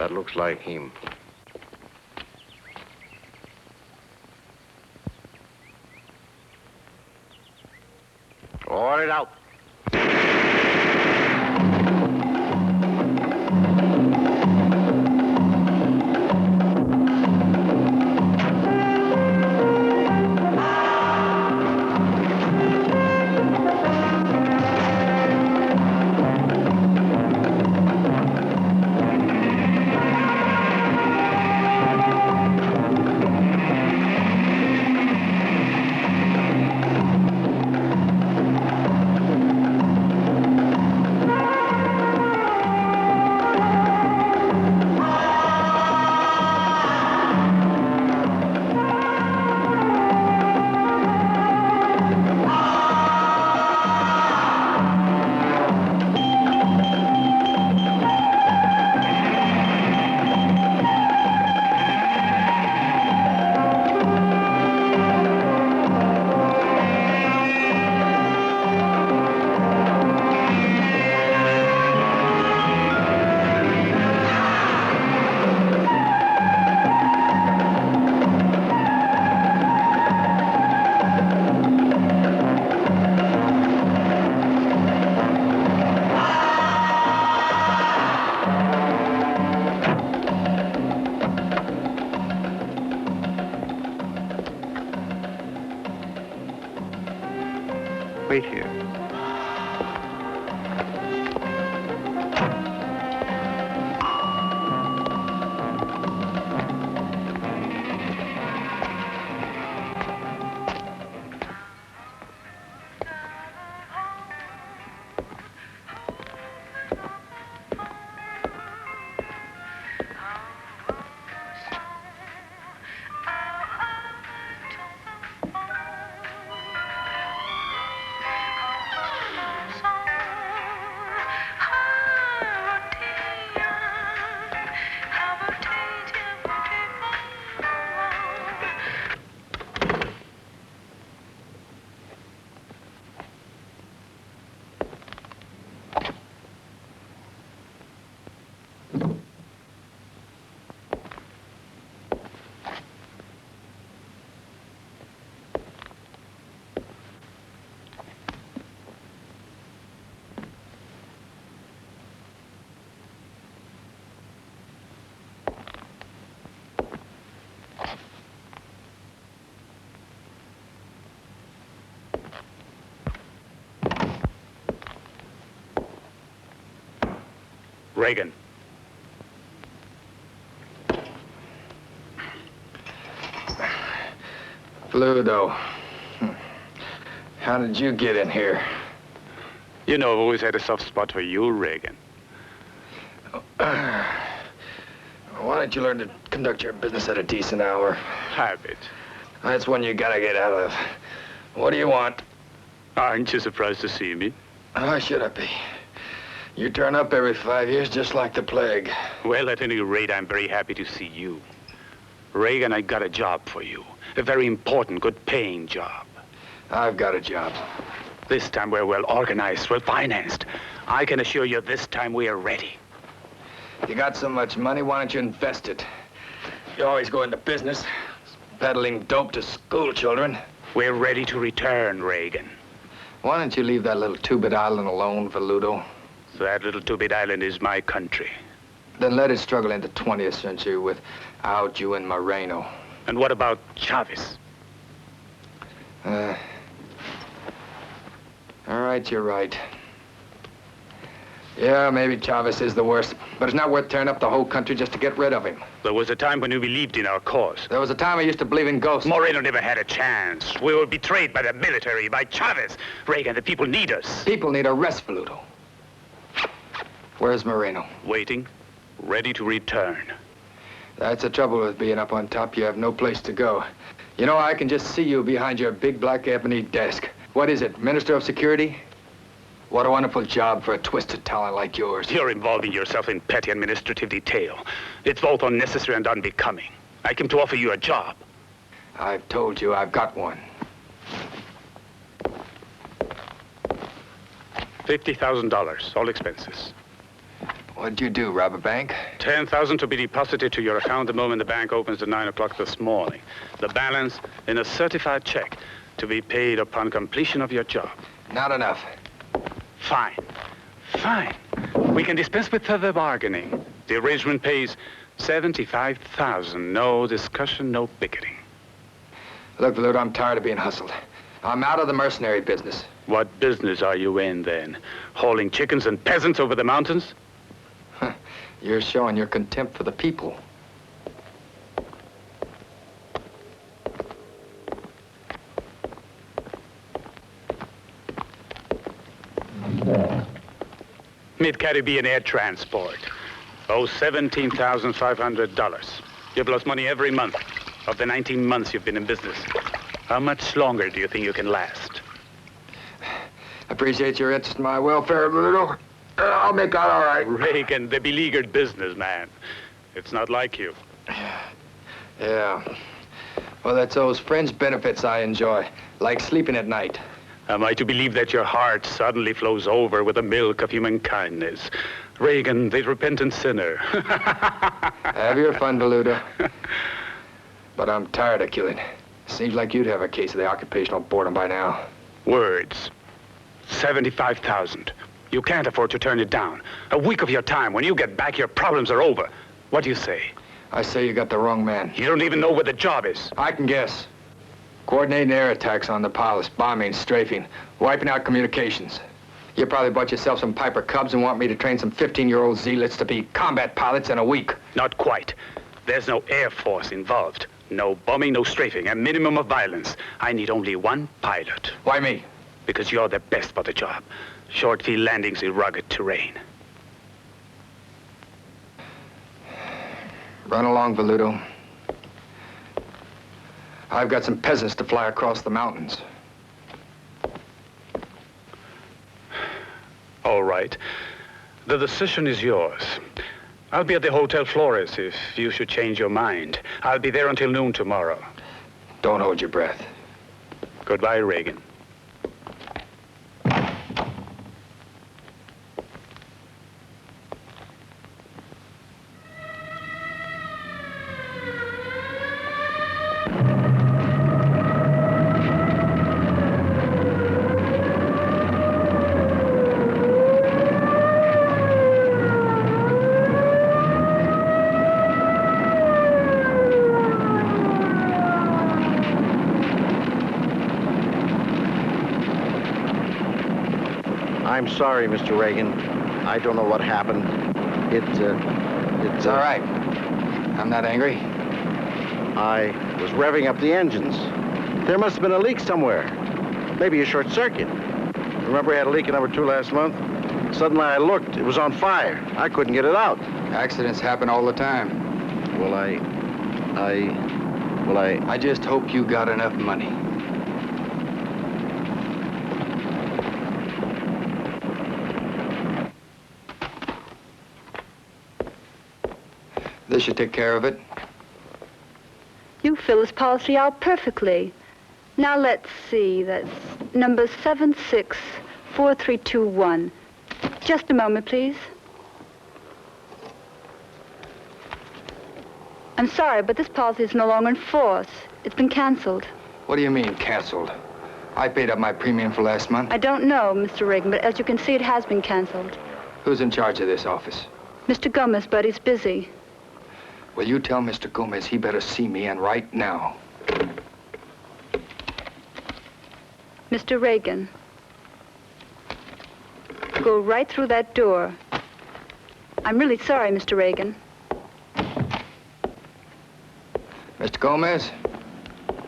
That looks like him. Order it out. Wait here. Ragan. Ludo. How did you get in here? You know, I've always had a soft spot for you, Ragan. Why don't you learn to conduct your business at a decent hour? Habit. That's one you gotta get out of. What do you want? Aren't you surprised to see me? Why should I be? You turn up every 5 years just like the plague. Well, at any rate, I'm very happy to see you. Ragan, I got a job for you. A very important, good-paying job. I've got a job. This time we're well organized, well financed. I can assure you this time we are ready. You got so much money, why don't you invest it? You always go into business, peddling dope to school children. We're ready to return, Ragan. Why don't you leave that little two-bit island alone for Ludo? That little two-bit island is my country. Then let it struggle into 20th century without you and Moreno. And what about Chavez? All right, you're right. Yeah, maybe Chavez is the worst, but it's not worth tearing up the whole country just to get rid of him. There was a time when you believed in our cause. There was a time I used to believe in ghosts. Moreno never had a chance. We were betrayed by the military, by Chavez. Ragan, the people need us. People need a rest for Ludo. Where's Moreno? Waiting, ready to return. That's the trouble with being up on top. You have no place to go. You know, I can just see you behind your big black ebony desk. What is it, Minister of Security? What a wonderful job for a twisted talent like yours. You're involving yourself in petty administrative detail. It's both unnecessary and unbecoming. I came to offer you a job. I've told you I've got one. $50,000, all expenses. What'd you do, rob a bank? 10,000 to be deposited to your account the moment the bank opens at 9 o'clock this morning. The balance in a certified check to be paid upon completion of your job. Not enough. Fine. Fine. We can dispense with further bargaining. The arrangement pays 75,000. No discussion, no bickering. Look, Valuto, I'm tired of being hustled. I'm out of the mercenary business. What business are you in, then? Hauling chickens and peasants over the mountains? You're showing your contempt for the people. Mid-Caribbean Air Transport. Oh, $17,500. You've lost money every month of the 19 months you've been in business. How much longer do you think you can last? Appreciate your interest in my welfare, Valuto. I'll make out all right. Ragan, the beleaguered businessman. It's not like you. Yeah. Well, that's those fringe benefits I enjoy, like sleeping at night. Am I to believe that your heart suddenly flows over with the milk of human kindness? Ragan, the repentant sinner. Have your fun, Valuto. But I'm tired of killing. Seems like you'd have a case of the occupational boredom by now. Words. 75,000. You can't afford to turn it down. A week of your time. When you get back, your problems are over. What do you say? I say you got the wrong man. You don't even know where the job is. I can guess. Coordinating air attacks on the pilots, bombing, strafing, wiping out communications. You probably bought yourself some Piper Cubs and want me to train some 15-year-old zealots to be combat pilots in a week. Not quite. There's no Air Force involved. No bombing, no strafing, a minimum of violence. I need only one pilot. Why me? Because you're the best for the job. Short field landings in rugged terrain. Run along, Valuto. I've got some peasants to fly across the mountains. All right. The decision is yours. I'll be at the Hotel Flores if you should change your mind. I'll be there until noon tomorrow. Don't hold your breath. Goodbye, Ragan. I'm sorry, Mr. Ragan. I don't know what happened. It's all right. I'm not angry. I was revving up the engines. There must have been a leak somewhere. Maybe a short circuit. Remember we had a leak in number 2 last month? Suddenly I looked. It was on fire. I couldn't get it out. Accidents happen all the time. Well, I just hope you got enough money. This should take care of it. You fill this policy out perfectly. Now let's see, that's number 764321. Just a moment, please. I'm sorry, but this policy is no longer in force. It's been canceled. What do you mean, canceled? I paid up my premium for last month. I don't know, Mr. Ragan, but as you can see, it has been canceled. Who's in charge of this office? Mr. Gomez, but he's busy. Will you tell Mr. Gomez he better see me, and right now? Mr. Ragan, go right through that door. I'm really sorry, Mr. Ragan. Mr. Gomez?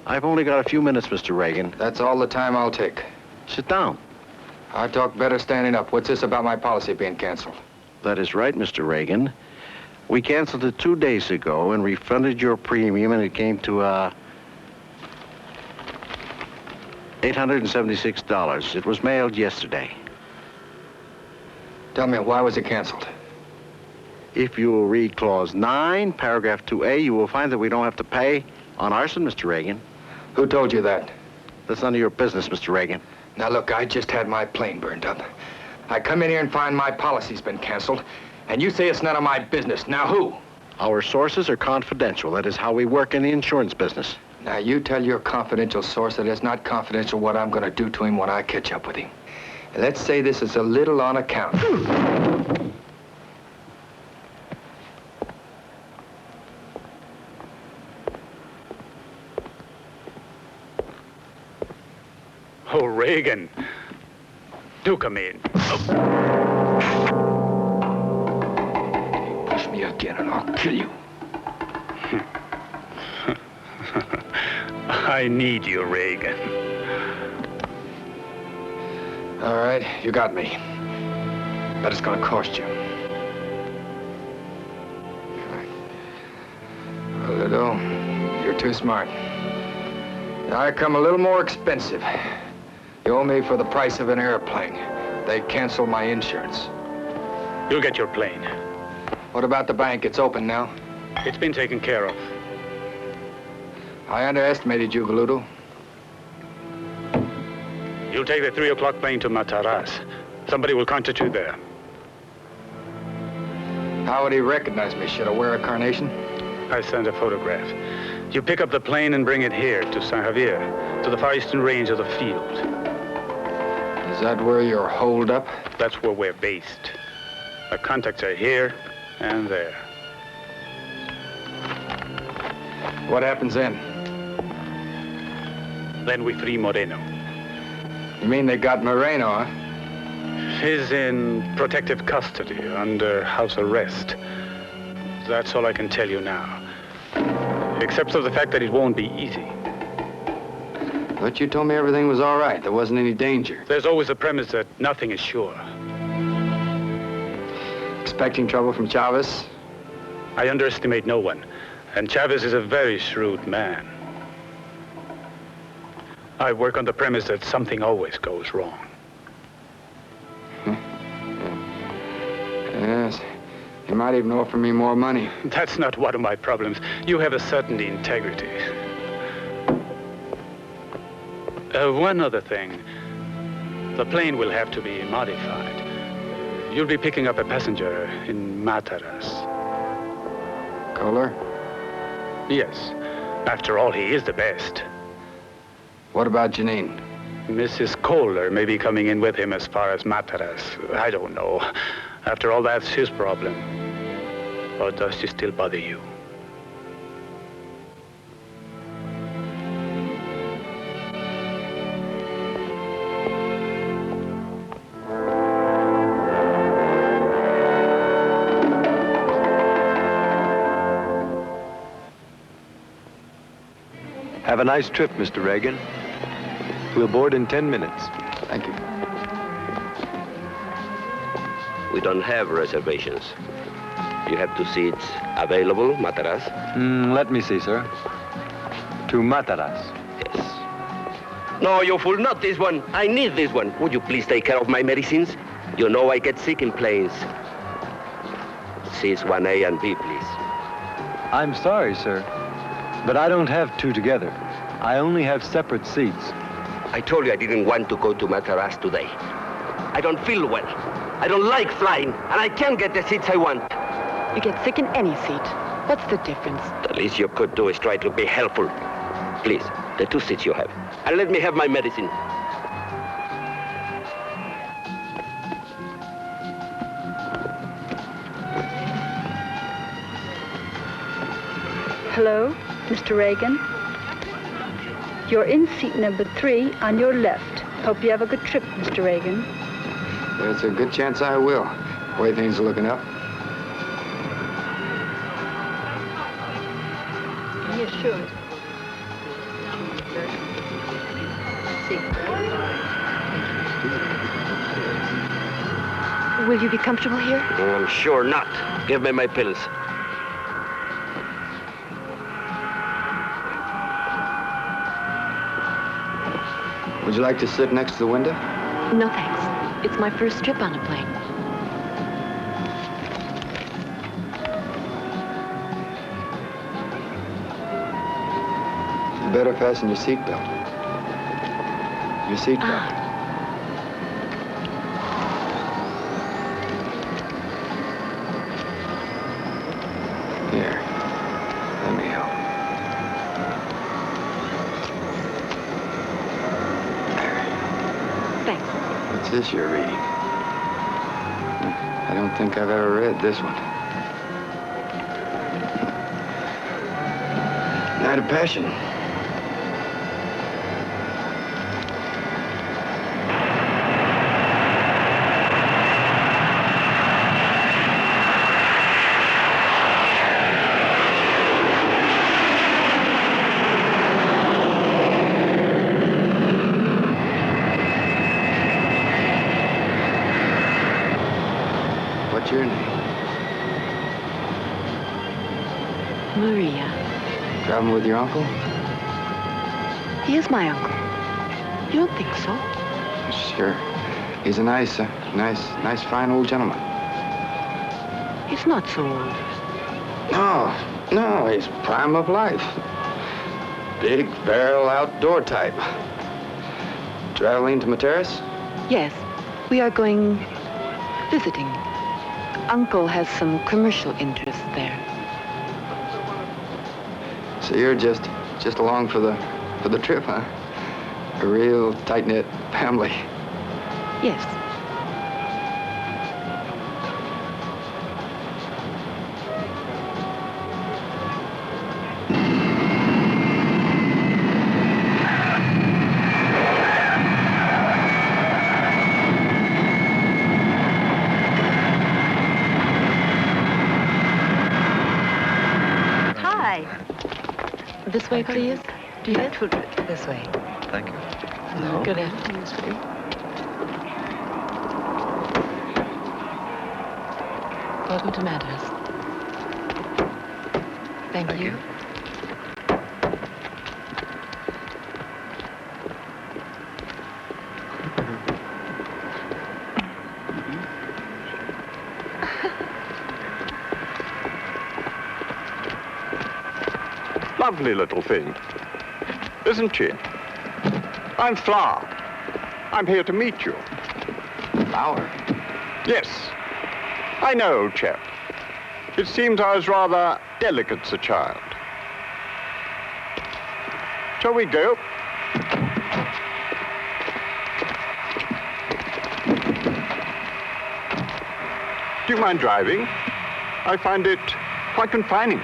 I've only got a few minutes, Mr. Ragan. That's all the time I'll take. Sit down. I talk better standing up. What's this about my policy being canceled? That is right, Mr. Ragan. We canceled it 2 days ago and refunded your premium, and it came to, $876. It was mailed yesterday. Tell me, why was it canceled? If you will read Clause 9, Paragraph 2A, you will find that we don't have to pay on arson, Mr. Ragan. Who told you that? That's none of your business, Mr. Ragan. Now, look, I just had my plane burned up. I come in here and find my policy's been canceled, And you say it's none of my business. Now who? Our sources are confidential. That is how we work in the insurance business. Now you tell your confidential source that it's not confidential what I'm gonna do to him when I catch up with him. And let's say this is a little on account. Oh, Ragan. Do come in. Push me again and I'll kill you. I need you, Ragan. All right, you got me. But it's gonna cost you. Well, Ludo, you're too smart. I come a little more expensive. You owe me for the price of an airplane. They canceled my insurance. You'll get your plane. What about the bank? It's open now. It's been taken care of. I underestimated you, Veludo. You'll take the 3 o'clock plane to Mataraz. Somebody will contact you there. How would he recognize me? Should I wear a carnation? I sent a photograph. You pick up the plane and bring it here to San Javier, to the far eastern range of the field. Is that where you're holed up? That's where we're based. Our contacts are here and there. What happens then? Then we free Moreno. You mean they got Moreno, huh? He's in protective custody under house arrest. That's all I can tell you now. Except for the fact that it won't be easy. But you told me everything was all right. There wasn't any danger. There's always a premise that nothing is sure. Expecting trouble from Chavez? I underestimate no one. And Chavez is a very shrewd man. I work on the premise that something always goes wrong. Yes. You might even offer me more money. That's not one of my problems. You have a certain integrity. One other thing. The plane will have to be modified. You'll be picking up a passenger in Mataraz. Kohler? Yes. After all, he is the best. What about Janine? Mrs. Kohler may be coming in with him as far as Mataraz. I don't know. After all, that's his problem. Or does she still bother you? Have a nice trip, Mr. Ragan. We'll board in 10 minutes. Thank you. We don't have reservations. You have 2 seats available, Mataraz? Let me see, sir. To Mataraz. Yes. No, you fool, not this one. I need this one. Would you please take care of my medicines? You know I get sick in planes. Seats 1A and B, please. I'm sorry, sir, but I don't have 2 together. I only have separate seats. I told you I didn't want to go to Mataraz today. I don't feel well. I don't like flying, and I can't get the seats I want. You get sick in any seat. What's the difference? The least you could do is try to be helpful. Please, the 2 seats you have. And let me have my medicine. Hello, Mr. Ragan. You're in seat number 3 on your left. Hope you have a good trip, Mr. Ragan. There's a good chance I will. The way things are looking up. Yes, sure. Will you be comfortable here? I'm sure not. Give me my pills. Would you like to sit next to the window? No, thanks. It's my first trip on a plane. You better fasten your seatbelt. Your seatbelt. What's this you're reading? I don't think I've ever read this one. Night of Passion. What's your name? Maria. Traveling with your uncle? He is my uncle. You don't think so? Sure. He's a nice, fine old gentleman. He's not so old. No, he's prime of life. Big barrel outdoor type. Traveling to Materas? Yes, we are going visiting. Uncle has some commercial interests there. So you're just along for the trip, huh? A real tight-knit family. Yes. Hi. This way, please. Do you This way. Thank you. Good afternoon, sweetie. Welcome to Madras. Thank you. Lovely little thing, isn't she? I'm Flower. I'm here to meet you. Flower? Yes, I know, old chap. It seems I was rather delicate as a child. Shall we go? Do you mind driving? I find it quite confining.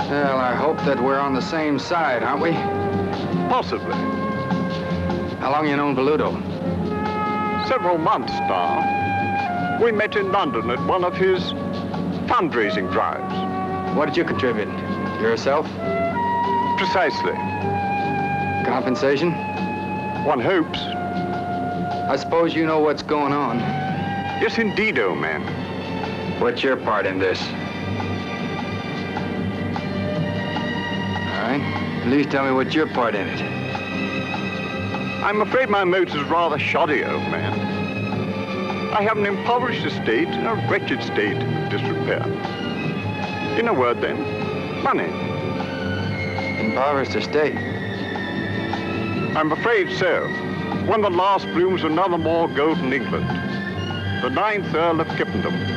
Well, I hope that we're on the same side, aren't we? Possibly. How long you known Valudo? Several months now. We met in London at one of his fundraising drives. What did you contribute? Yourself? Precisely. Compensation? One hopes. I suppose you know what's going on. Yes, indeed, old man. What's your part in this? All right. At least tell me what's your part in it. I'm afraid my motive's rather shoddy, old man. I have an impoverished estate in a wretched state of disrepair. In a word, then, money. Impoverished estate. I'm afraid so. One of the last blooms of another more golden England. The 9th Earl of Kippendom.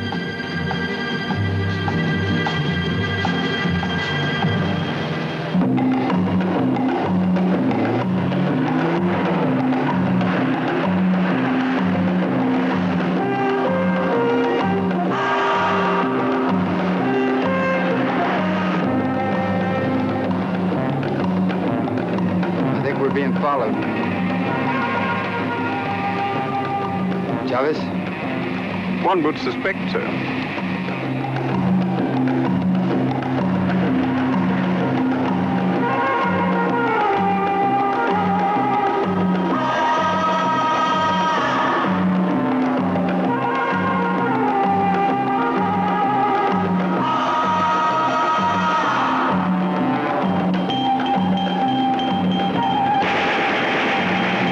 I think we're being followed. Chavez? One would suspect so.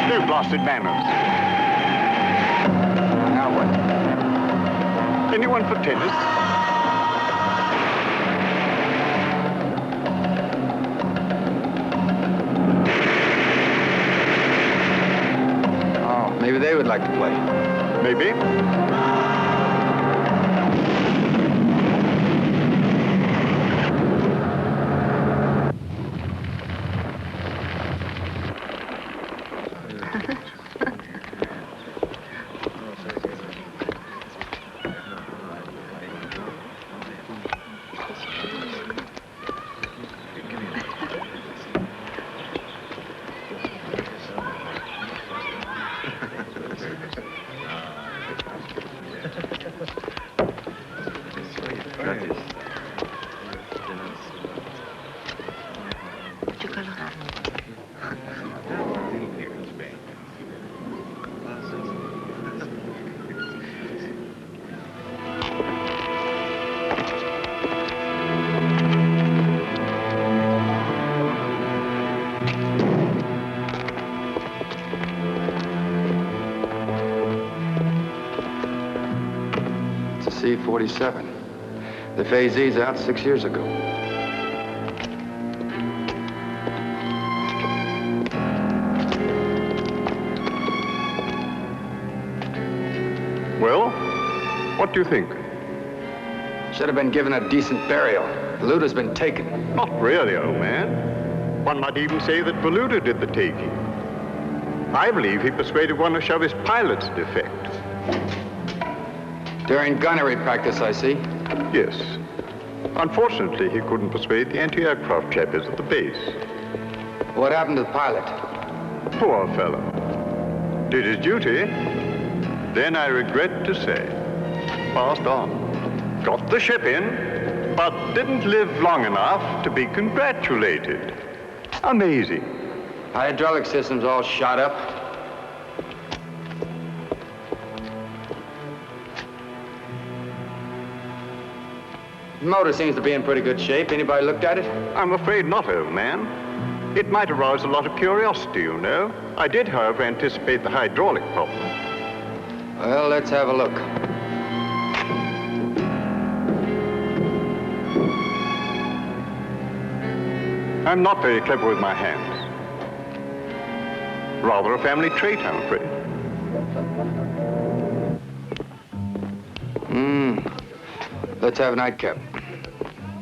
No blasted manners. Now what? Anyone for tennis? Maybe they would like to play. Maybe. C-47. The Phase E's out 6 years ago. Well, what do you think? Should have been given a decent burial. The loot has been taken. Not really, old man. One might even say that Voluta did the taking. I believe he persuaded one to shove his pilot's defect. During gunnery practice, I see. Yes. Unfortunately, he couldn't persuade the anti-aircraft chappies at the base. What happened to the pilot? Poor fellow. Did his duty, then I regret to say, passed on. Got the ship in, but didn't live long enough to be congratulated. Amazing. Hydraulic system's all shot up. The motor seems to be in pretty good shape. Anybody looked at it? I'm afraid not, old man. It might arouse a lot of curiosity, you know. I did, however, anticipate the hydraulic problem. Well, let's have a look. I'm not very clever with my hands. Rather a family trait, I'm afraid. Let's have a nightcap.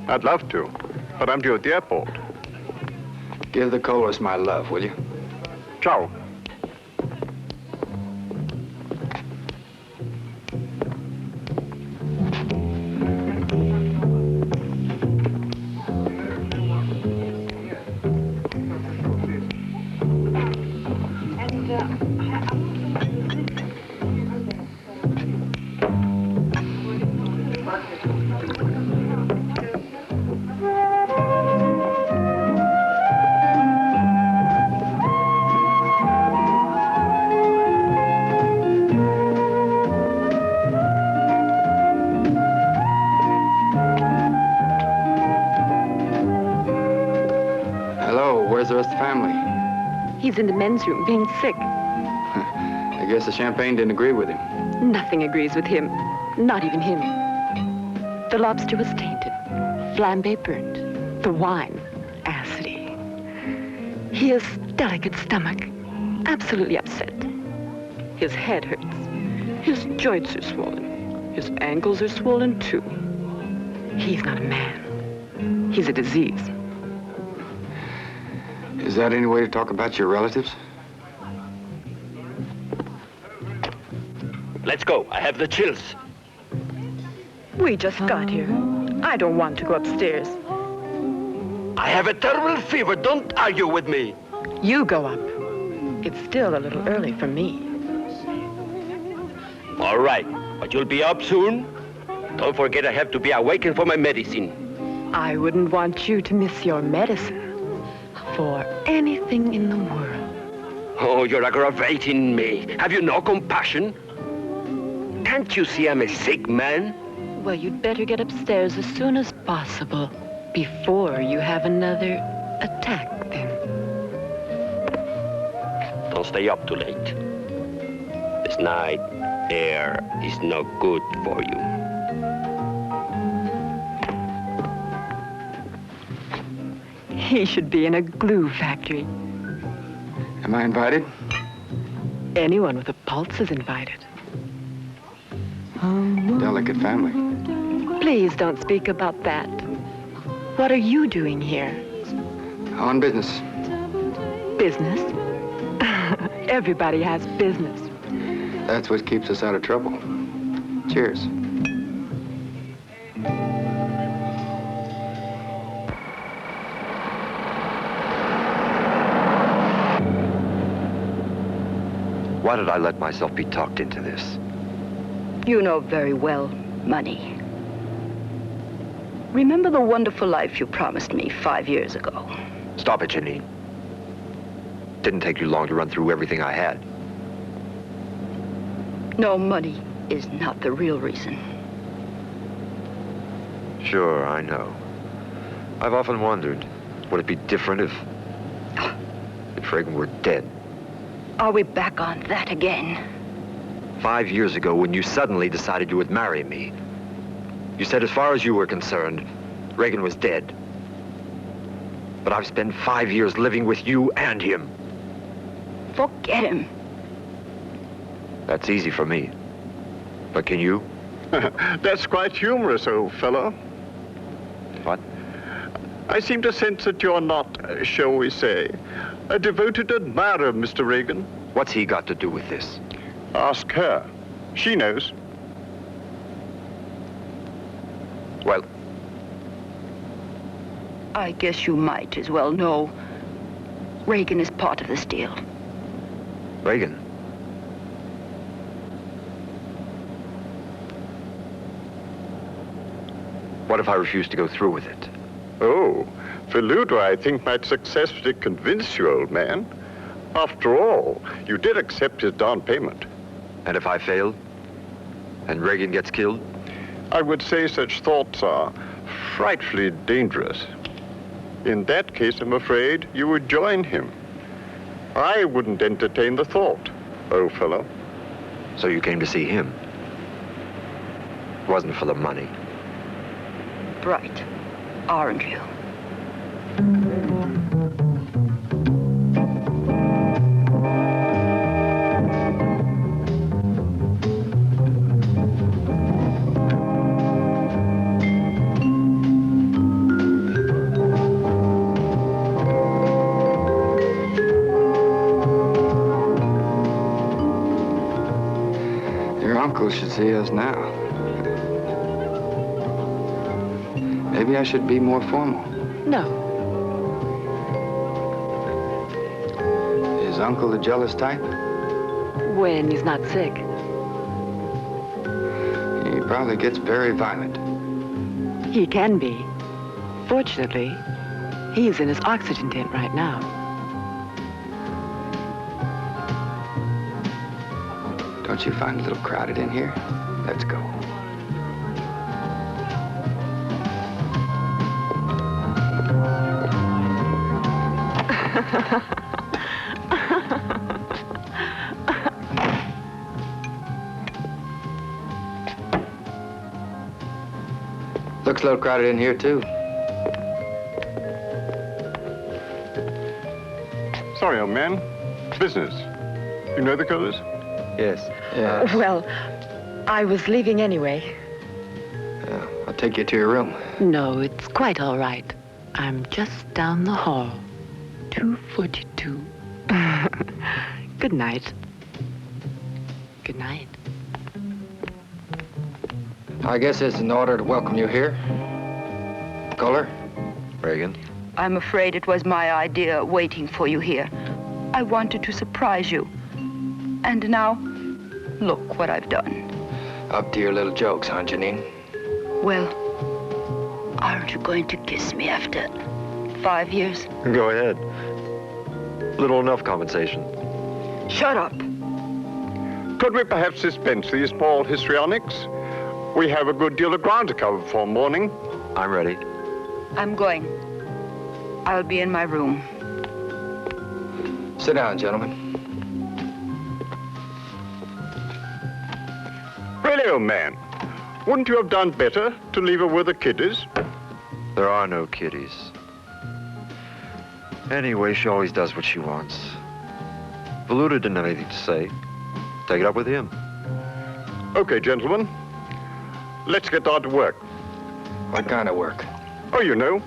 I'd love to, but I'm due at the airport. Give the Colas my love, will you? Ciao. Where's the rest of the family? He's in the men's room being sick. I guess the champagne didn't agree with him. Nothing agrees with him. Not even him. The lobster was tainted. Flambe burnt. The wine, acidy. He has delicate stomach. Absolutely upset. His head hurts. His joints are swollen. His ankles are swollen, too. He's not a man. He's a disease. Is that any way to talk about your relatives? Let's go. I have the chills. We just got here. I don't want to go upstairs. I have a terrible fever. Don't argue with me. You go up. It's still a little early for me. All right, but you'll be up soon. Don't forget I have to be awakened for my medicine. I wouldn't want you to miss your medicine for anything in the world. Oh, you're aggravating me. Have you no compassion? Can't you see I'm a sick man? Well, you'd better get upstairs as soon as possible before you have another attack, then. Don't stay up too late. This night air is no good for you. He should be in a glue factory. Am I invited? Anyone with a pulse is invited. Delicate family. Please don't speak about that. What are you doing here? On business. Business? Everybody has business. That's what keeps us out of trouble. Cheers. Why did I let myself be talked into this? You know very well, money. Remember the wonderful life you promised me 5 years ago? Stop it, Janine. Didn't take you long to run through everything I had. No, money is not the real reason. Sure, I know. I've often wondered, would it be different if Ragan were dead? Are we back on that again? 5 years ago, when you suddenly decided you would marry me, you said as far as you were concerned, Ragan was dead. But I've spent 5 years living with you and him. Forget him. That's easy for me. But can you? That's quite humorous, old fellow. What? I seem to sense that you're not, shall we say, a devoted admirer of Mr. Ragan. What's he got to do with this? Ask her. She knows. Well, I guess you might as well know. Ragan is part of this deal. Ragan. What if I refuse to go through with it? Oh, Feludo, I think, might successfully convince you, old man. After all, you did accept his down payment. And if I fail? And Ragan gets killed? I would say such thoughts are frightfully dangerous. In that case, I'm afraid you would join him. I wouldn't entertain the thought, old fellow. So you came to see him? It wasn't for the money. Bright, aren't you? Your uncle should see us now. Maybe I should be more formal. No. Is Uncle the jealous type? When he's not sick. He probably gets very violent. He can be. Fortunately, he's in his oxygen tent right now. Don't you find it a little crowded in here? Let's go. Looks a little crowded in here, too. Sorry, old man. Business. You know the colors? Yes. Yeah. Well, I was leaving anyway. I'll take you to your room. No, it's quite all right. I'm just down the hall. 242. Good night. Good night. I guess it's in order to welcome you here. Kohler? Ragan? I'm afraid it was my idea waiting for you here. I wanted to surprise you. And now, look what I've done. Up to your little jokes, huh, Janine? Well, aren't you going to kiss me after 5 years? Go ahead. Little enough compensation. Shut up. Could we perhaps dispense these small histrionics? We have a good deal of ground to cover for morning. I'm ready. I'm going. I'll be in my room. Sit down, gentlemen. Really, old man, wouldn't you have done better to leave her with the kiddies? There are no kiddies. Anyway, she always does what she wants. Feludo didn't have anything to say. Take it up with him. Okay, gentlemen. Let's get down to work. What kind of work? Oh, you know.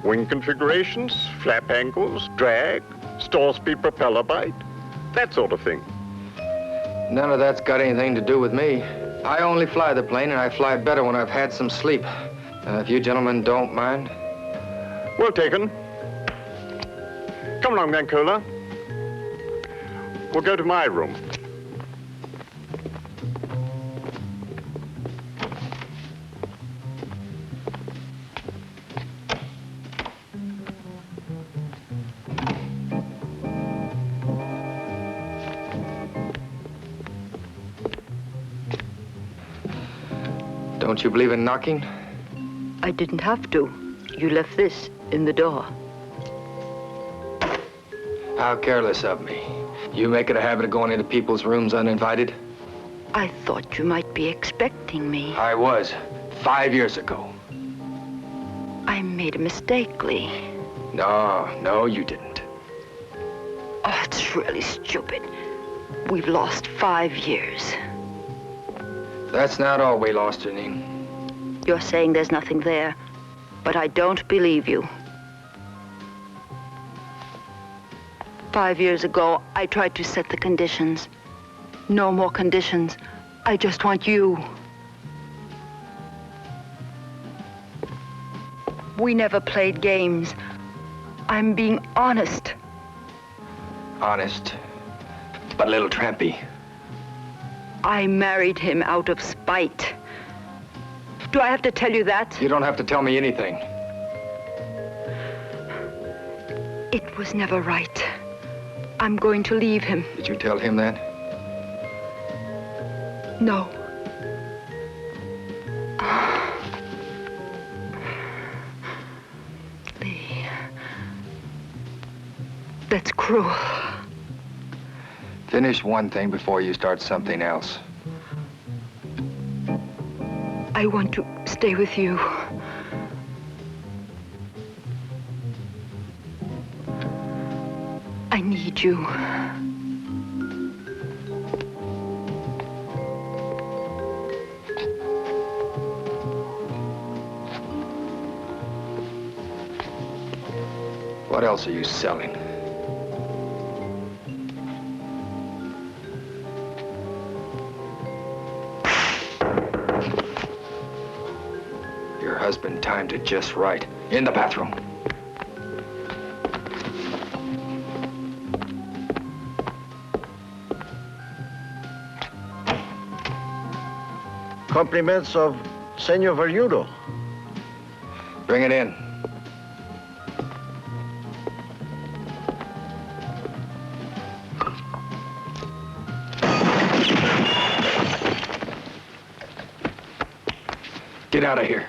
Wing configurations, flap angles, drag, stall speed, propeller bite. That sort of thing. None of that's got anything to do with me. I only fly the plane, and I fly better when I've had some sleep. If you gentlemen don't mind. Well taken. Come along, Mancola. We'll go to my room. Don't you believe in knocking? I didn't have to. You left this in the door. How careless of me. You make it a habit of going into people's rooms uninvited? I thought you might be expecting me. I was, 5 years ago. I made a mistake, Lee. No, you didn't. Oh, it's really stupid. We've lost 5 years. That's not all we lost, Janine. You're saying there's nothing there, but I don't believe you. 5 years ago, I tried to set the conditions. No more conditions. I just want you. We never played games. I'm being honest. Honest, but a little trampy. I married him out of spite. Do I have to tell you that? You don't have to tell me anything. It was never right. I'm going to leave him. Did you tell him that? No. Lee. That's cruel. Finish one thing before you start something else. I want to stay with you. I need you. What else are you selling? Your husband timed it just right. In the bathroom. Compliments of Senor Verdudo. Bring it in. Get out of here.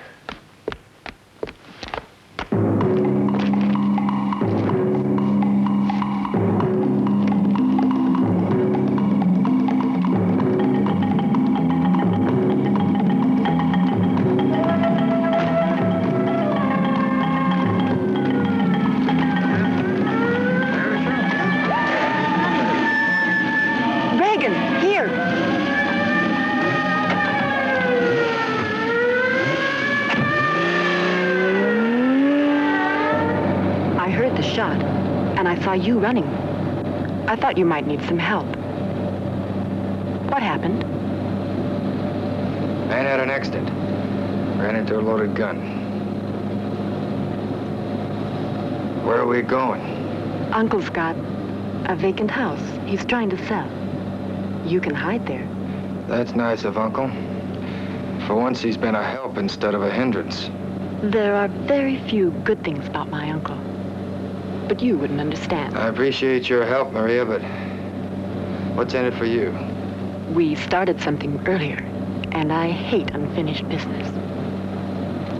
Ragan, here. I heard the shot, and I saw you running. I thought you might need some help. What happened? Man had an accident. Ran into a loaded gun. Where are we going? Uncle's got a vacant house he's trying to sell. You can hide there. That's nice of Uncle. For once, he's been a help instead of a hindrance. There are very few good things about my uncle. But you wouldn't understand. I appreciate your help, Maria, but what's in it for you? We started something earlier, and I hate unfinished business.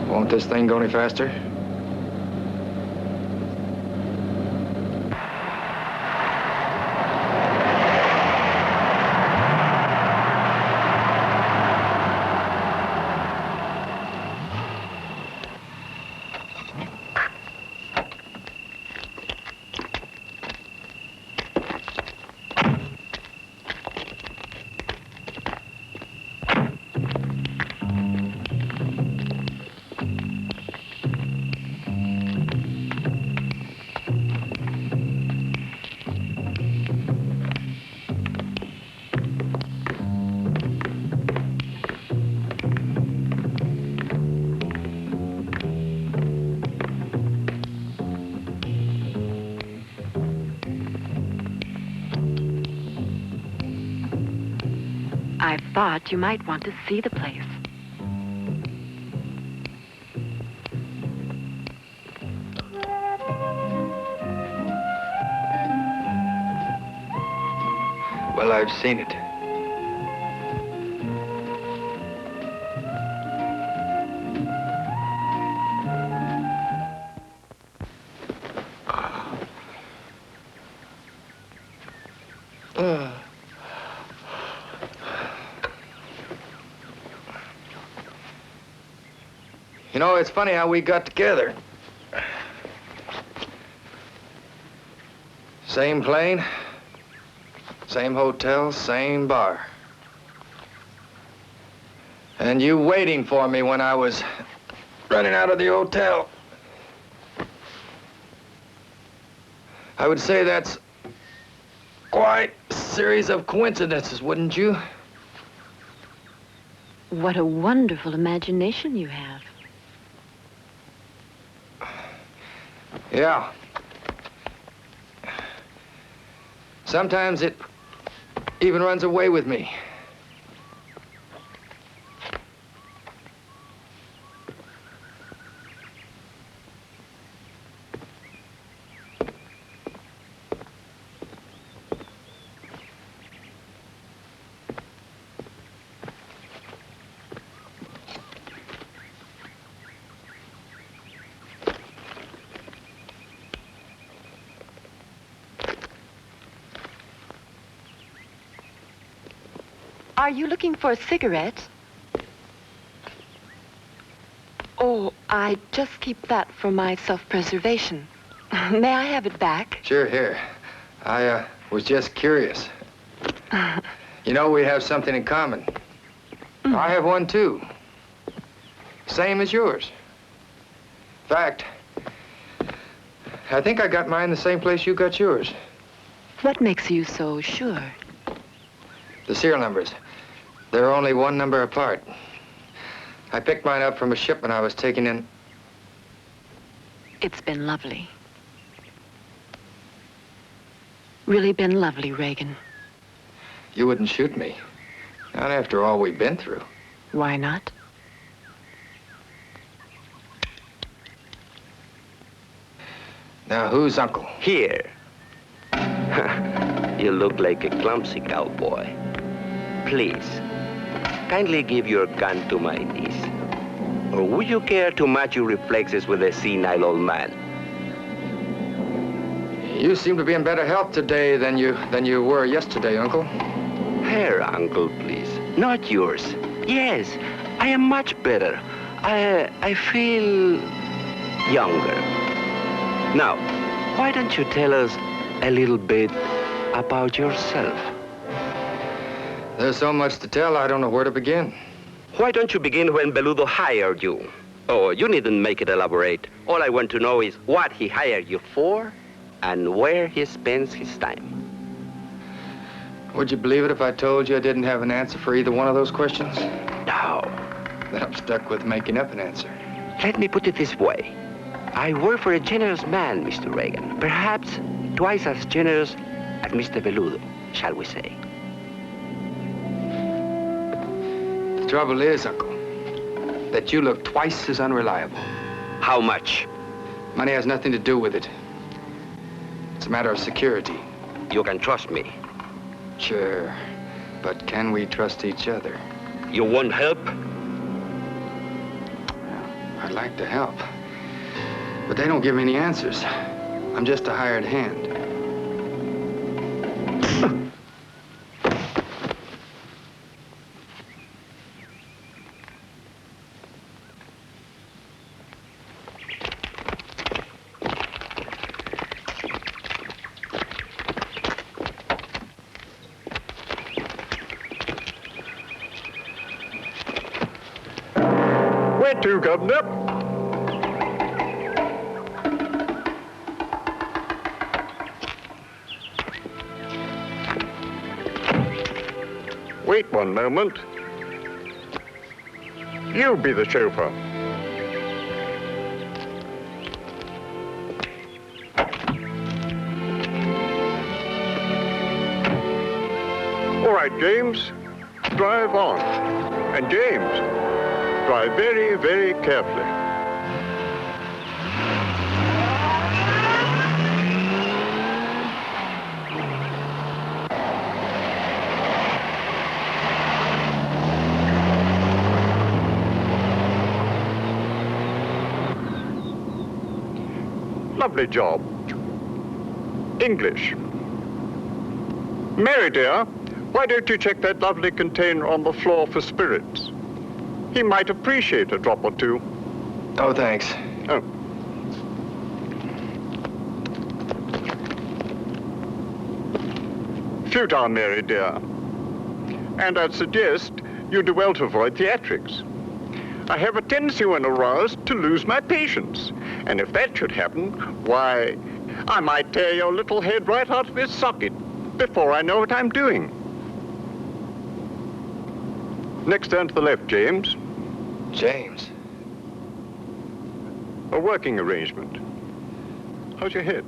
Won't this thing go any faster? thought you might want to see the place. Well, I've seen it. You know, it's funny how we got together. Same plane, same hotel, same bar. And you waiting for me when I was running out of the hotel. I would say that's quite a series of coincidences, wouldn't you? What a wonderful imagination you have. Yeah. Sometimes it even runs away with me. Are you looking for a cigarette? Oh, I just keep that for my self-preservation. May I have it back? Sure, here. I was just curious. You know, we have something in common. I have one, too. Same as yours. In fact, I think I got mine the same place you got yours. What makes you so sure? The serial numbers. They're only one number apart. I picked mine up from a shipment I was taking in. It's been lovely. Really been lovely, Ragan. You wouldn't shoot me. Not after all we've been through. Why not? Now, who's Uncle? Here. You look like a clumsy cowboy. Please, kindly give your gun to my niece. Or would you care to match your reflexes with a senile old man? You seem to be in better health today than you were yesterday, Uncle. Her, Uncle, please. Not yours. Yes, I am much better. I feel younger. Now, why don't you tell us a little bit about yourself? There's so much to tell, I don't know where to begin. Why don't you begin when Beludo hired you? Oh, you needn't make it elaborate. All I want to know is what he hired you for and where he spends his time. Would you believe it if I told you I didn't have an answer for either one of those questions? Now, Then I'm stuck with making up an answer. let me put it this way. I work for a generous man, Mr. Ragan. Perhaps twice as generous as Mr. Beludo, shall we say. The trouble is, Uncle, that you look twice as unreliable. How much? Money has nothing to do with it. It's a matter of security. You can trust me. Sure, but can we trust each other? You won't help? I'd like to help, but they don't give me any answers. I'm just a hired hand. Where to, Governor? Wait one moment. You be the chauffeur. All right, James. drive on. And James, drive very, very carefully. Lovely job. English. Mary, dear, why don't you check that lovely container on the floor for spirits? He might appreciate a drop or two. Oh, thanks. Oh. Futile, Mary, dear. And I'd suggest you do well to avoid theatrics. I have a tendency when aroused to lose my patience. And if that should happen, why, I might tear your little head right out of its socket before I know what I'm doing. Next turn to the left, James. James? A working arrangement. How's your head?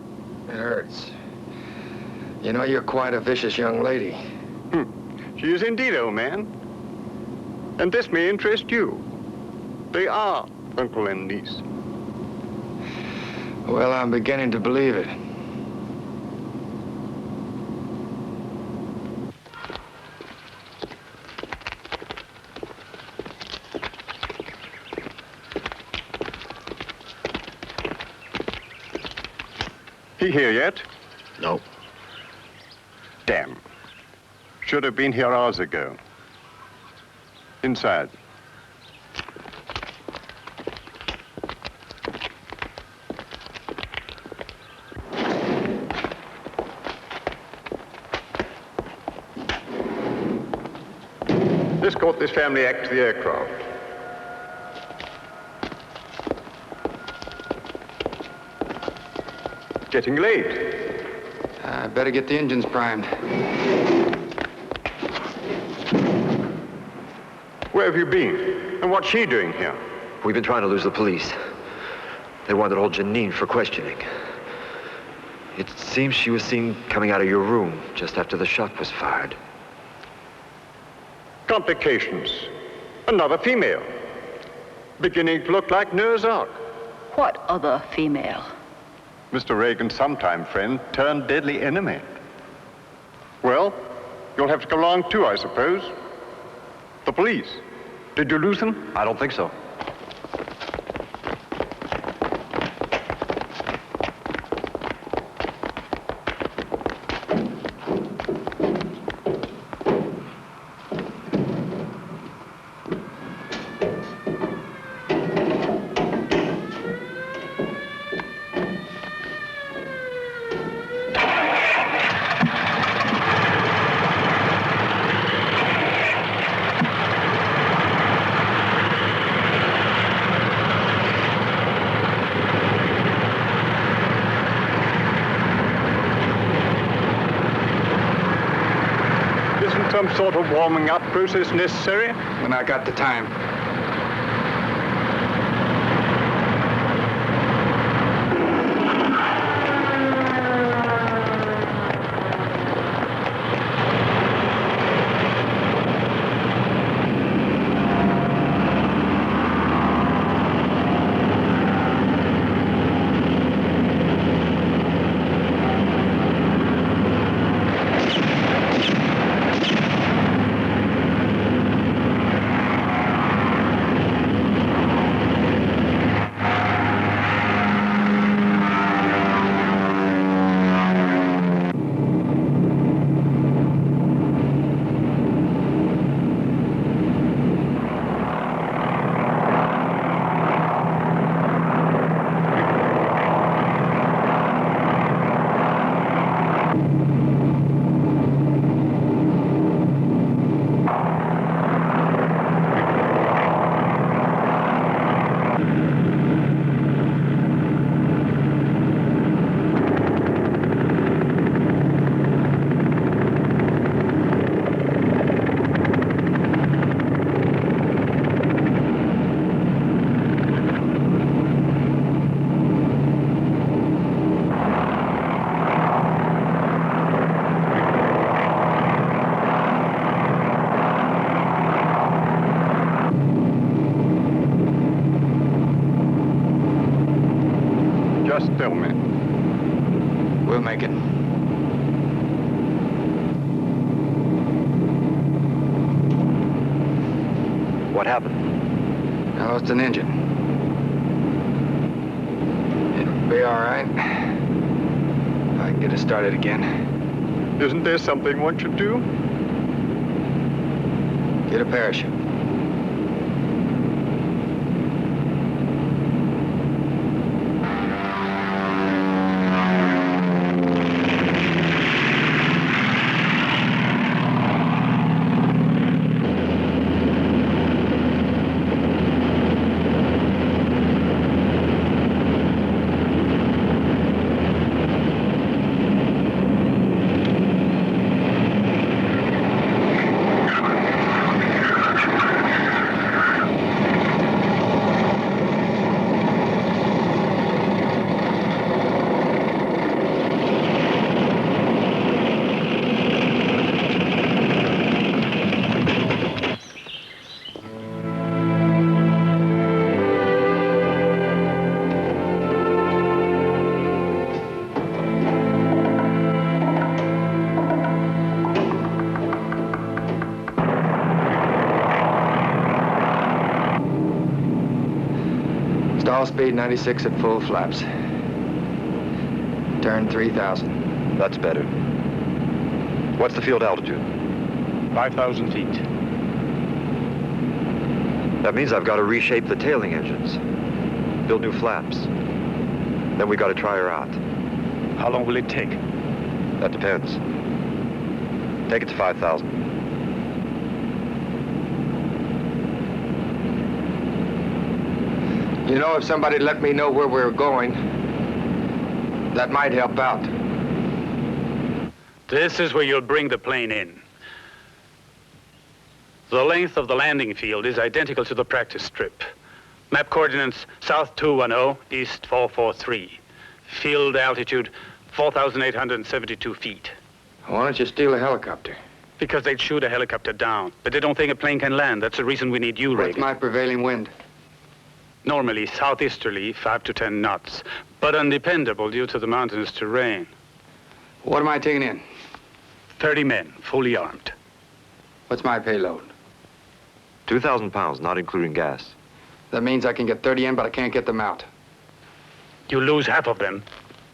It hurts. You know, you're quite a vicious young lady. She is indeed, old man. And this may interest you. They are uncle and niece. Well, I'm beginning to believe it. He here yet? No. Damn. Should have been here hours ago. Inside. Escort this family act to the aircraft. Getting late. I better get the engines primed. Where have you been? And what's she doing here? We've been trying to lose the police. They wanted old Janine for questioning. It seems she was seen coming out of your room just after the shot was fired. Complications. Another female. Beginning to look like Noah's Ark. What other female? Mr. Ragan's sometime friend turned deadly enemy. Well, you'll have to come along too, I suppose. The police. Did you lose them? I don't think so. Some sort of warming up process necessary? When I got the time. fast still, man. We'll make it. What happened? I lost an engine. It'll be all right. If I can get it started again. Isn't there something one should do? Get a parachute. Stall speed 96 at full flaps. Turn 3,000. That's better. What's the field altitude? 5,000 feet. That means I've got to reshape the tailing engines. Build new flaps. Then we got to try her out. How long will it take? That depends. Take it to 5,000. You know, if somebody let me know where we're going, that might help out. This is where you'll bring the plane in. The length of the landing field is identical to the practice strip. Map coordinates south 210, east 443. Field altitude 4,872 feet. Why don't you steal a helicopter? Because they'd shoot a helicopter down. But they don't think a plane can land. That's the reason we need you, What's Ragan. my prevailing wind? Normally southeasterly, 5 to 10 knots. But undependable due to the mountainous terrain. What am I taking in? 30 men, fully armed. What's my payload? 2,000 pounds, not including gas. That means I can get 30 in, but I can't get them out. You lose half of them.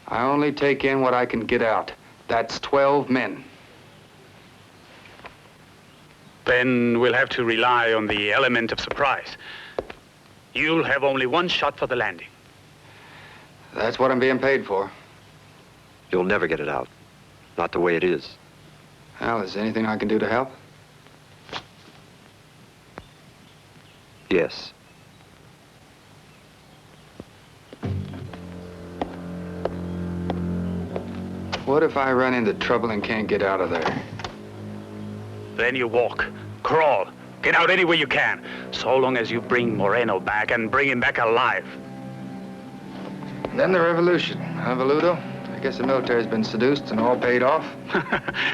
I only take in what I can get out. That's 12 men. Then we'll have to rely on the element of surprise. You'll have only one shot for the landing. That's what I'm being paid for. You'll never get it out. Not the way it is. Well, is there anything I can do to help? Yes. What if I run into trouble and can't get out of there? Then you walk, crawl, get out any way you can, so long as you bring Moreno back and bring him back alive. Then the revolution, huh, Valudo? I guess the military's been seduced and all paid off.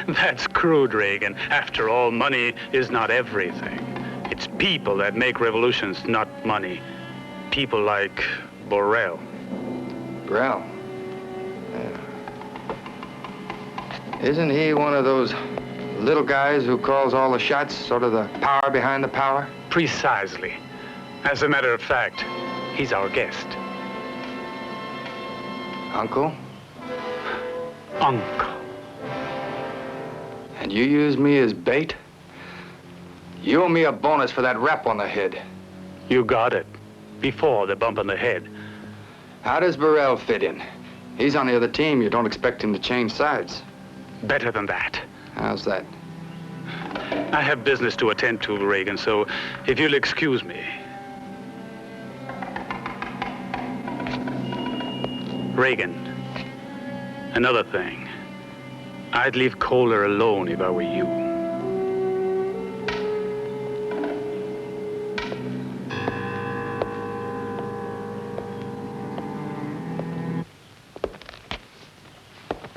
That's crude, Ragan. After all, money is not everything. It's people that make revolutions, not money. People like Borrell. Burrell? Yeah. Isn't he one of those little guys who calls all the shots, sort of the power behind the power? Precisely. As a matter of fact, he's our guest. Uncle? Uncle. And you use me as bait? You owe me a bonus for that rap on the head. You got it. Before the bump on the head. How does Burrell fit in? He's on the other team. You don't expect him to change sides. Better than that. How's that? I have business to attend to, Ragan, so if you'll excuse me. Ragan, another thing. I'd leave Kohler alone if I were you.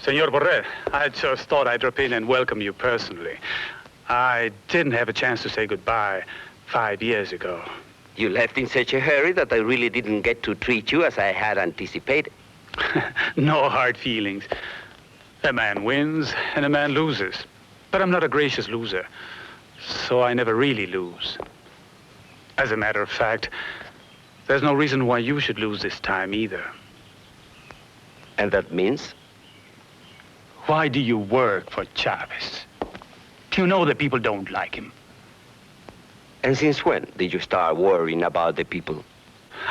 Senor Borrell, I just thought I'd drop in and welcome you personally. I didn't have a chance to say goodbye 5 years ago. You left in such a hurry that I really didn't get to treat you as I had anticipated. No hard feelings. A man wins and a man loses. But I'm not a gracious loser, so I never really lose. As a matter of fact, there's no reason why you should lose this time either. And that means? Why do you work for Chavez? You know that people don't like him. And since when did you start worrying about the people?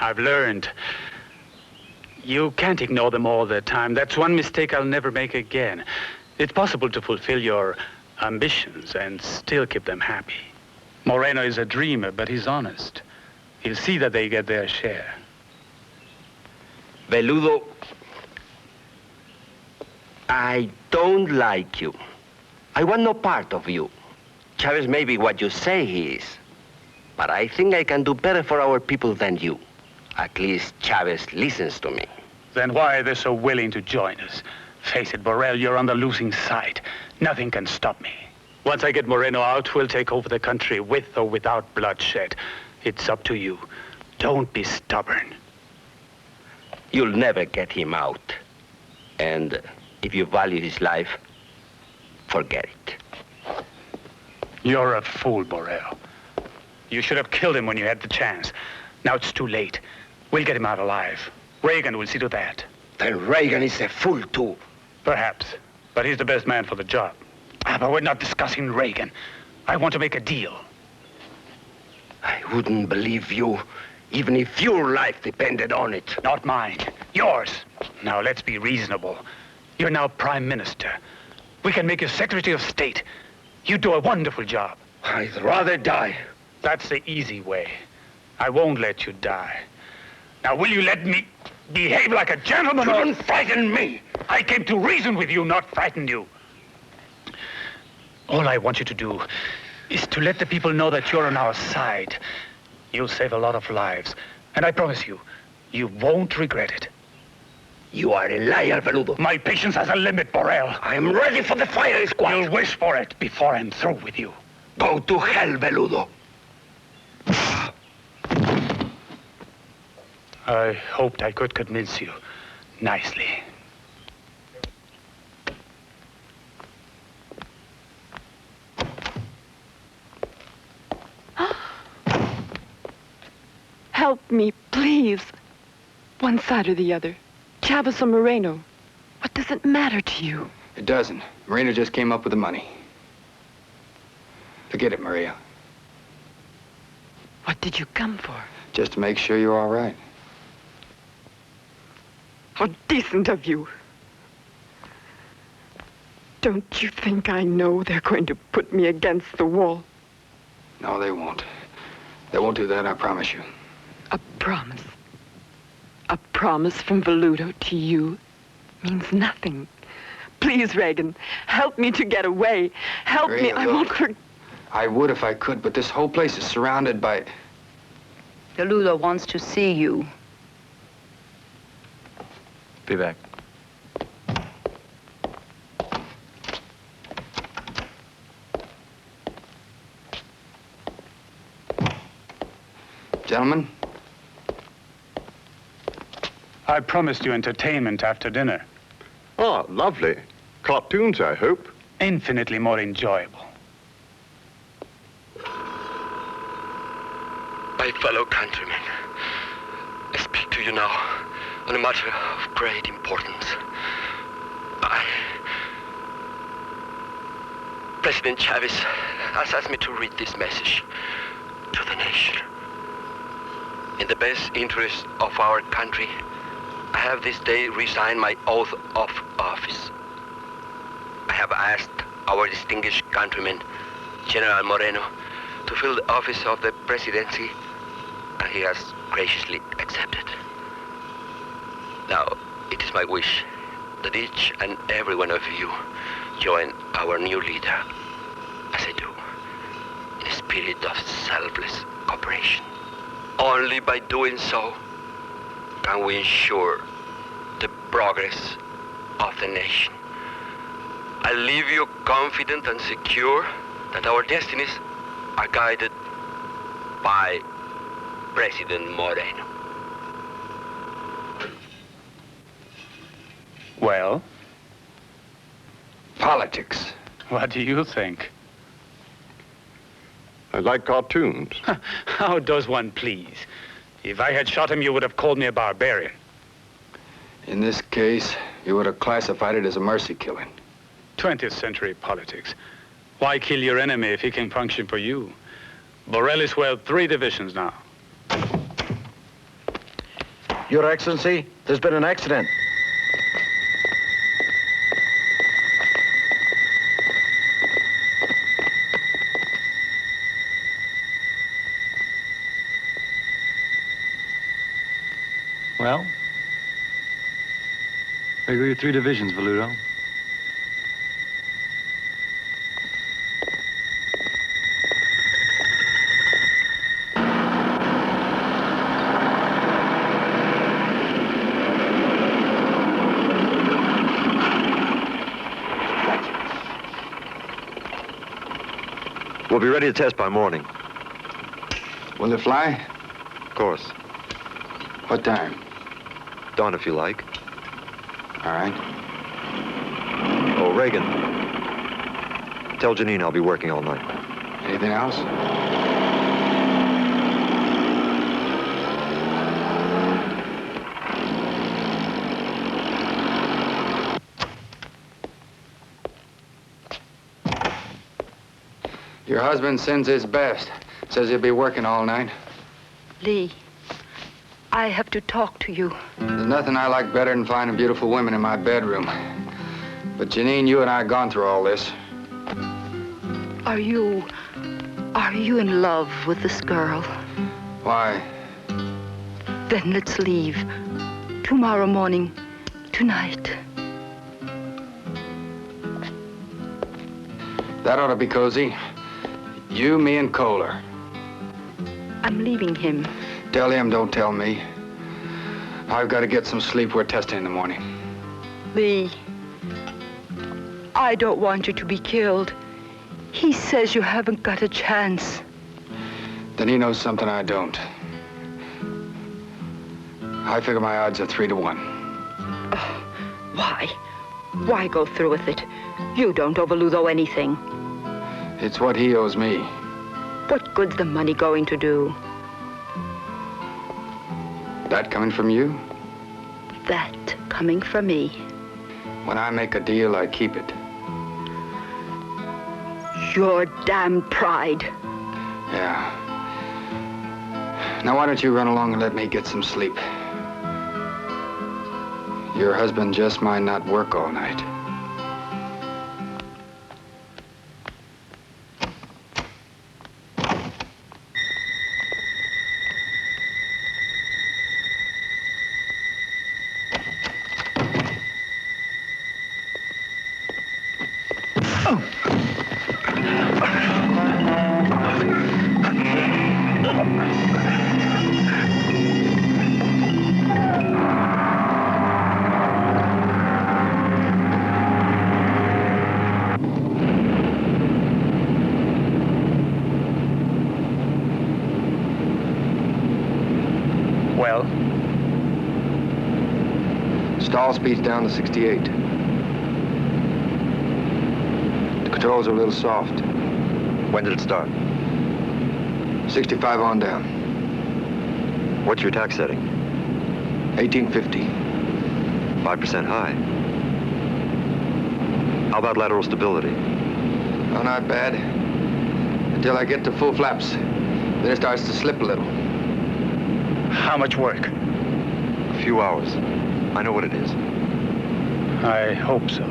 I've learned. You can't ignore them all the time. That's one mistake I'll never make again. It's possible to fulfill your ambitions and still keep them happy. Moreno is a dreamer, but he's honest. He'll see that they get their share. Veludo, I don't like you. I want no part of you. Chavez may be what you say he is, but I think I can do better for our people than you. At least Chavez listens to me. Then why are they so willing to join us? Face it, Borrell, you're on the losing side. Nothing can stop me. Once I get Moreno out, we'll take over the country with or without bloodshed. It's up to you. Don't be stubborn. You'll never get him out. And if you value his life, forget it. You're a fool, Borrell. You should have killed him when you had the chance. Now it's too late. We'll get him out alive. Ragan will see to that. Then Ragan is a fool, too. Perhaps. But he's the best man for the job. But we're not discussing Ragan. I want to make a deal. I wouldn't believe you, even if your life depended on it. Not mine. Yours. Now, let's be reasonable. You're now Prime Minister. We can make you Secretary of State. You do a wonderful job. I'd rather die. That's the easy way. I won't let you die. Now, will you let me behave like a gentleman? You don't frighten me. I came to reason with you, not frighten you. All I want you to do is to let the people know that you're on our side. You'll save a lot of lives. And I promise you, you won't regret it. You are a liar, Veludo. My patience has a limit, Borrell. I'm ready for the firing squad. You'll wish for it before I'm through with you. Go to hell, Veludo. I hoped I could convince you nicely. Help me, please. One side or the other. Chavez or Moreno. What does it matter to you? It doesn't. Moreno just came up with the money. Forget it, Maria. What did you come for? Just to make sure you're all right. How decent of you. Don't you think I know they're going to put me against the wall? No, they won't. They won't do that, I promise you. A promise. A promise from Veludo to you means nothing. Please, Ragan, help me to get away. Help me. Maria, I look. won't forget. I would if I could, but this whole place is surrounded by... Veludo wants to see you. Be back. Gentlemen, I promised you entertainment after dinner. Oh, lovely. Cartoons, I hope. Infinitely more enjoyable. My fellow countrymen, I speak to you now on a matter of great importance. President Chavez has asked me to read this message to the nation. In the best interest of our country, I have this day resigned my oath of office. I have asked our distinguished countryman, General Moreno, to fill the office of the presidency, and he has graciously accepted. Now, it is my wish that each and every one of you join our new leader, as I do, in a spirit of selfless cooperation. Only by doing so can we ensure the progress of the nation. I leave you confident and secure that our destinies are guided by President Moreno. Well, Politics. what do you think? I like cartoons. How does one please? If I had shot him, you would have called me a barbarian. In this case, you would have classified it as a mercy killing. 20th century politics. Why kill your enemy if he can function for you? Borel is well 3 divisions now. Your Excellency, there's been an accident. Well, there go your 3 divisions, Voluto. We'll be ready to test by morning. Will it fly? Of course. What time? Dawn, if you like. All right. Oh, Ragan. Tell Janine I'll be working all night. Anything else? Your husband sends his best. Says he'll be working all night. Lee, I have to talk to you. There's nothing I like better than finding beautiful women in my bedroom. But Janine, you and I have gone through all this. Are you in love with this girl? Why? Then let's leave. Tomorrow morning. Tonight. That ought to be cozy. You, me, and Kohler. I'm leaving him. Tell him, don't tell me. I've got to get some sleep. We're testing in the morning. Lee, I don't want you to be killed. He says you haven't got a chance. Then he knows something I don't. I figure my odds are 3 to 1. Oh, why? Why go through with it? You don't owe Ludo anything. It's what he owes me. What good's the money going to do? That coming from you? That coming from me. When I make a deal, I keep it. Your damn pride. Yeah. Now, why don't you run along and let me get some sleep? Your husband just might not work all night. Well? Stall speed's down to 68. The controls are a little soft. When did it start? 65 on down. What's your tax setting? 1850. 5% high. How about lateral stability? Oh, not bad. Until I get to full flaps. Then it starts to slip a little. How much work? A few hours. I know what it is. I hope so.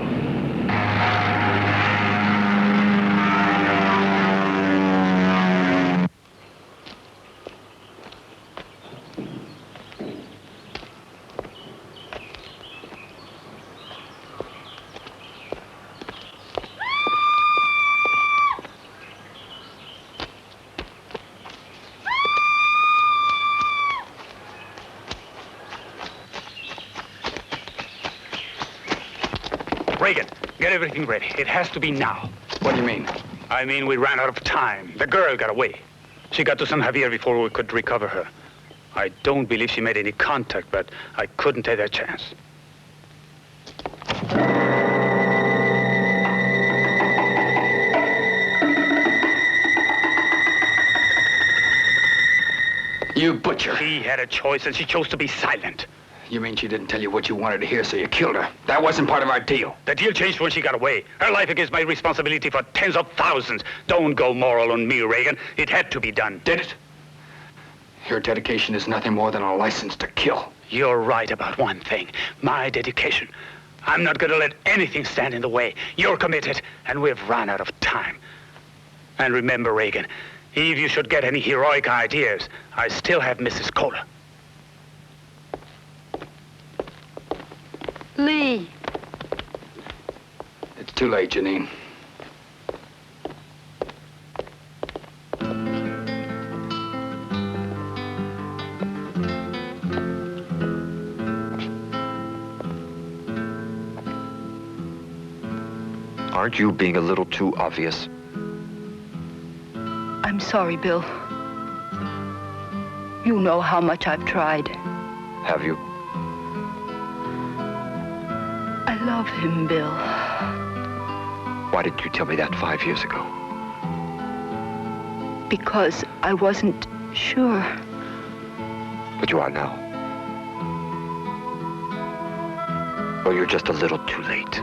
Ragan, get everything ready. It has to be now. What do you mean? I mean, we ran out of time. The girl got away. She got to San Javier before we could recover her. I don't believe she made any contact, but I couldn't take that chance. You butcher. She had a choice, and she chose to be silent. You mean she didn't tell you what you wanted to hear, so you killed her? That wasn't part of our deal. The deal changed when she got away. Her life against my responsibility for tens of thousands. Don't go moral on me, Ragan. It had to be done. Did it? Your dedication is nothing more than a license to kill. You're right about one thing. My dedication. I'm not going to let anything stand in the way. You're committed, and we've run out of time. And remember, Ragan, if you should get any heroic ideas, I still have Mrs. Kohler. Lee. It's too late, Janine. Aren't you being a little too obvious? I'm sorry, Bill. You know how much I've tried. Have you? I love him, Bill. Why didn't you tell me that 5 years ago? Because I wasn't sure. But you are now. Or you're just a little too late.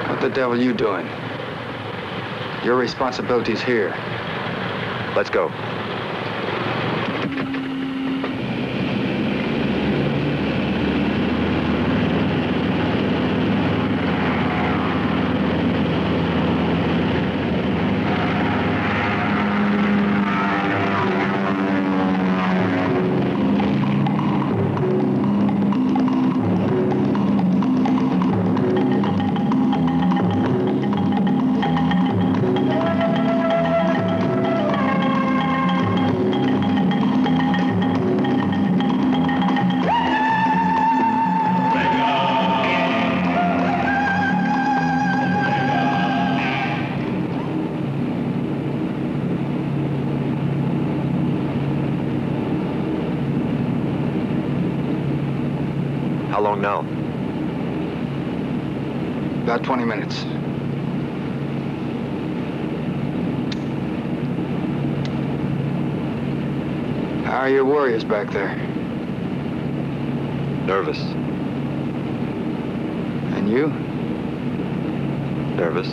What the devil are you doing? Your responsibility's here. Let's go. How long now? About 20 minutes. How are your warriors back there? Nervous. And you? Nervous.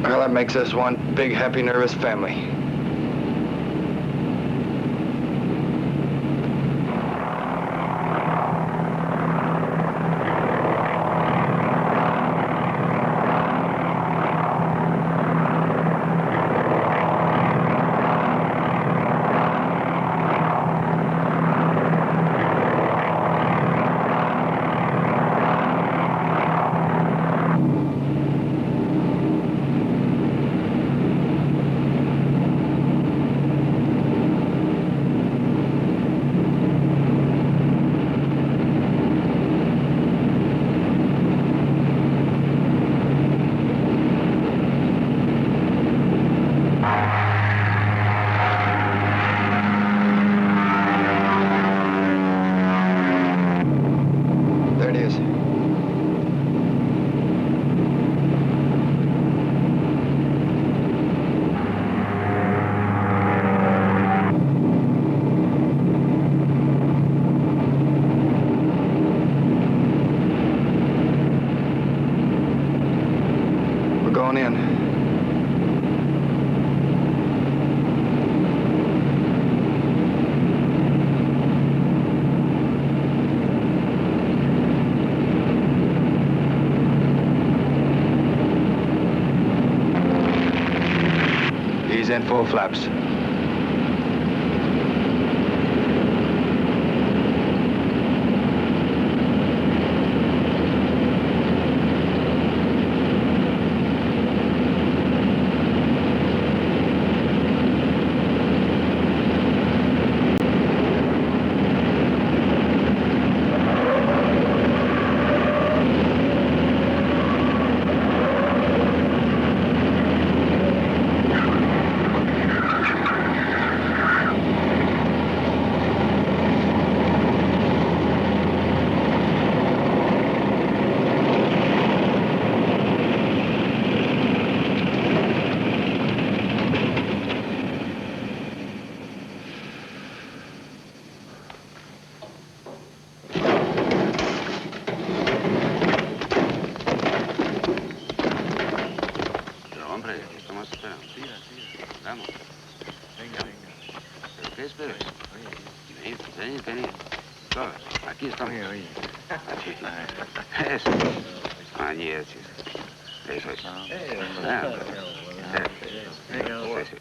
Well, that makes us one big, happy, nervous family. on in. He's in full flaps. Aquí estamos. Oye. Eso. Allí es. Eso es. Sí.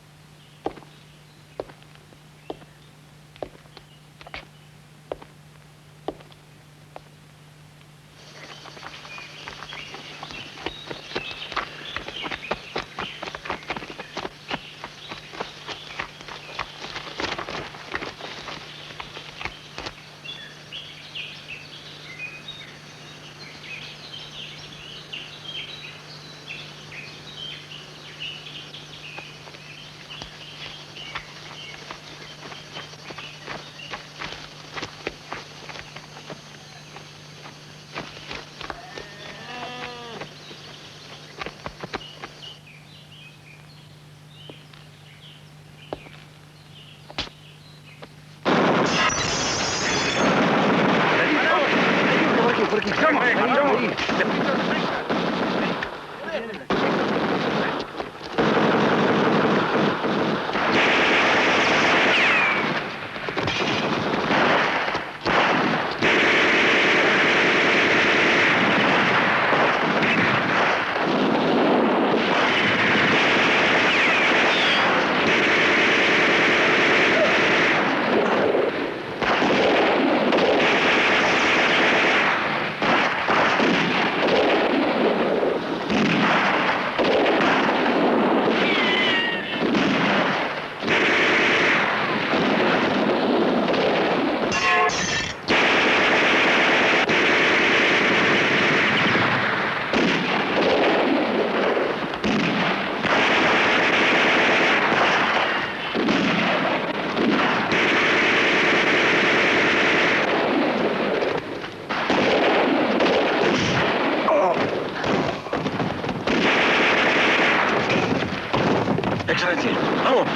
Excelencia, vamos.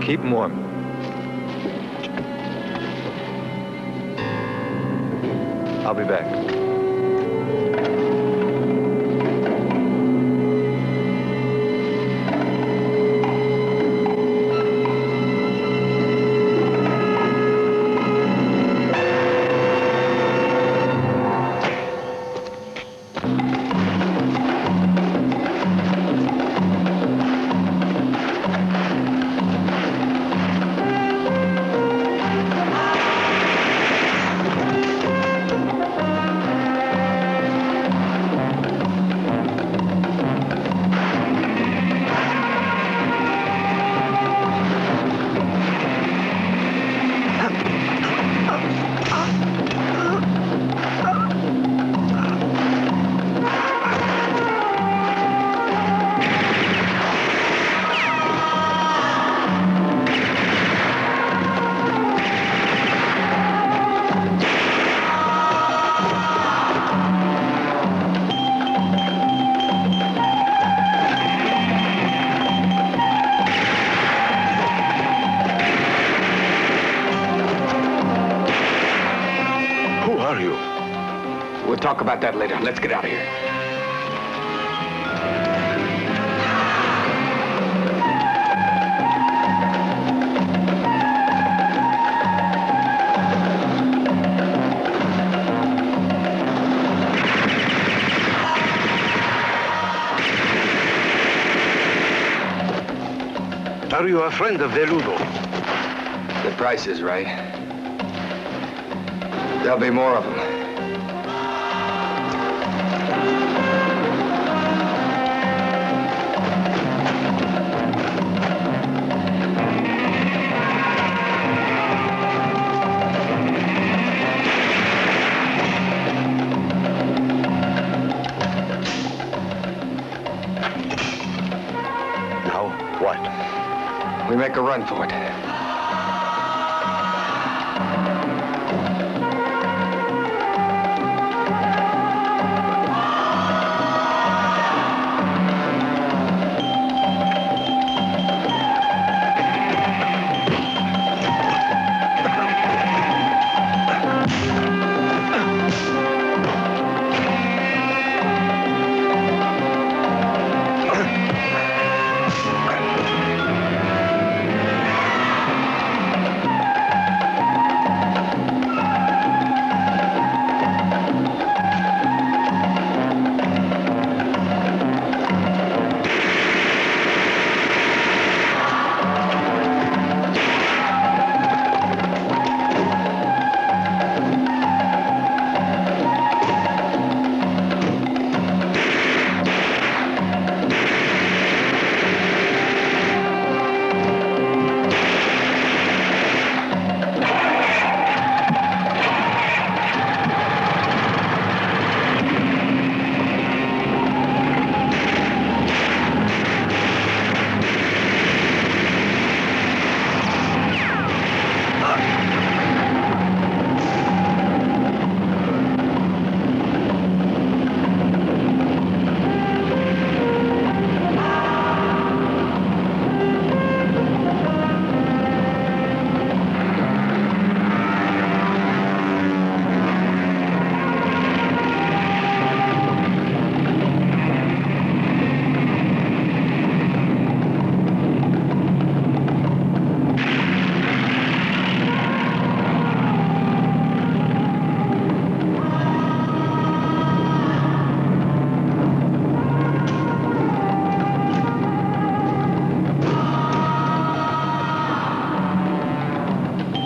Keep them warm. I'll be back. talk about that later. Let's get out of here. Are you a friend of Veludo? The price is right. There'll be more of them. Now, what? We make a run for it.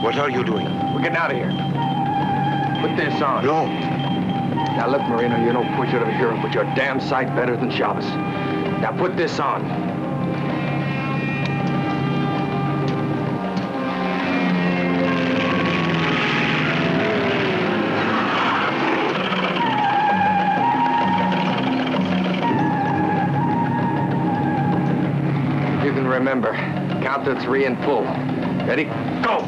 What are you doing? We're getting out of here. Put this on. No. Now look, Marino, you don't push it of a hero, but you're a damn sight better than Chavez. Now put this on. You can remember, count to 3 and pull. Ready? Go!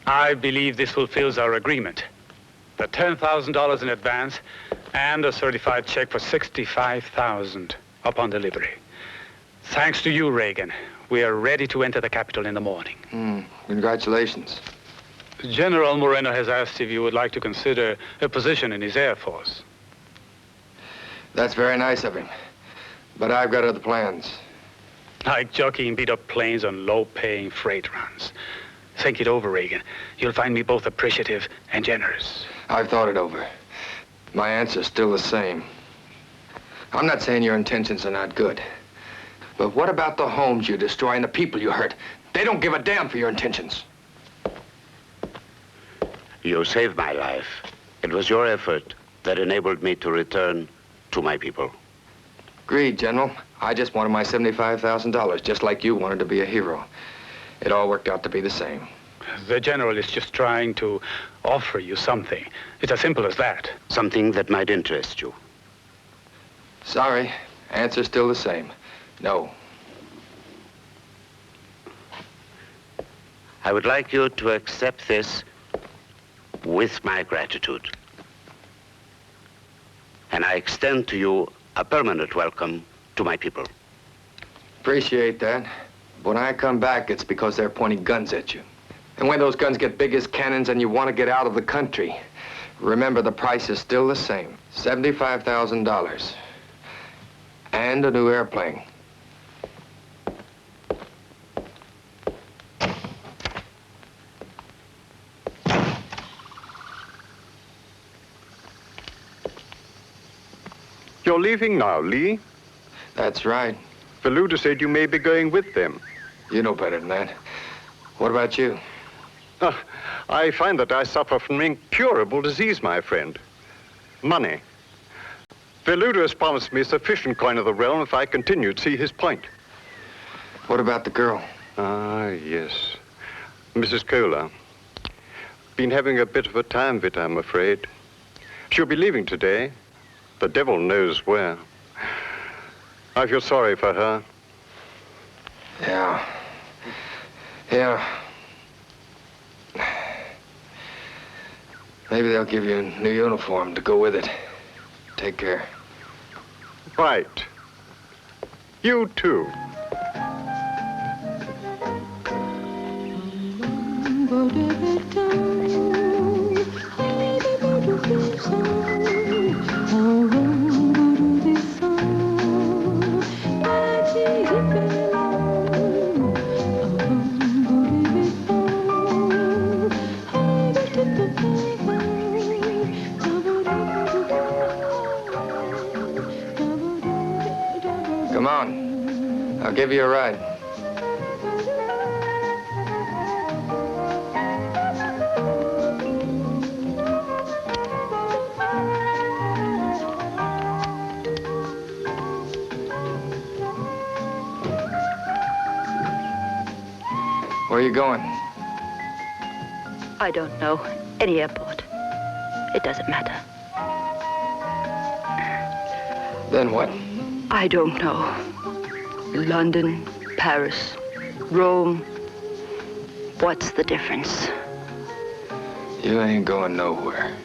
I believe this fulfills our agreement. The $10,000 in advance and a certified check for $65,000 upon delivery. Thanks to you, Ragan, we are ready to enter the capital in the morning. Congratulations. General Moreno has asked if you would like to consider a position in his Air Force. That's very nice of him. But I've got other plans. Like jockeying beat-up planes on low-paying freight runs. Think it over, Ragan. You'll find me both appreciative and generous. I've thought it over. My answer's still the same. I'm not saying your intentions are not good. But what about the homes you destroy and the people you hurt? They don't give a damn for your intentions. You saved my life. It was your effort that enabled me to return to my people. Agreed, General. I just wanted my $75,000, just like you wanted to be a hero. It all worked out to be the same. The General is just trying to offer you something. It's as simple as that. Something that might interest you. Sorry, answer's still the same. No. I would like you to accept this with my gratitude. And I extend to you a permanent welcome to my people. Appreciate that. When I come back, it's because they're pointing guns at you. And when those guns get big as cannons and you want to get out of the country, remember the price is still the same. $75,000. And a new airplane. You're leaving now, Lee? That's right. Feluda said you may be going with them. You know better than that. What about you? I find that I suffer from an incurable disease, my friend. Money. Feluda has promised me sufficient coin of the realm if I continue to see his point. What about the girl? Ah, yes. Mrs. Kohler. Been having a bit of a time of it, I'm afraid. She'll be leaving today. The devil knows where. I feel sorry for her. Yeah. Maybe they'll give you a new uniform to go with it. Take care. Right. You too. Come on. I'll give you a ride. Where are you going? I don't know. Any airport. It doesn't matter. Then what? I don't know. London, Paris, Rome. What's the difference? You ain't going nowhere.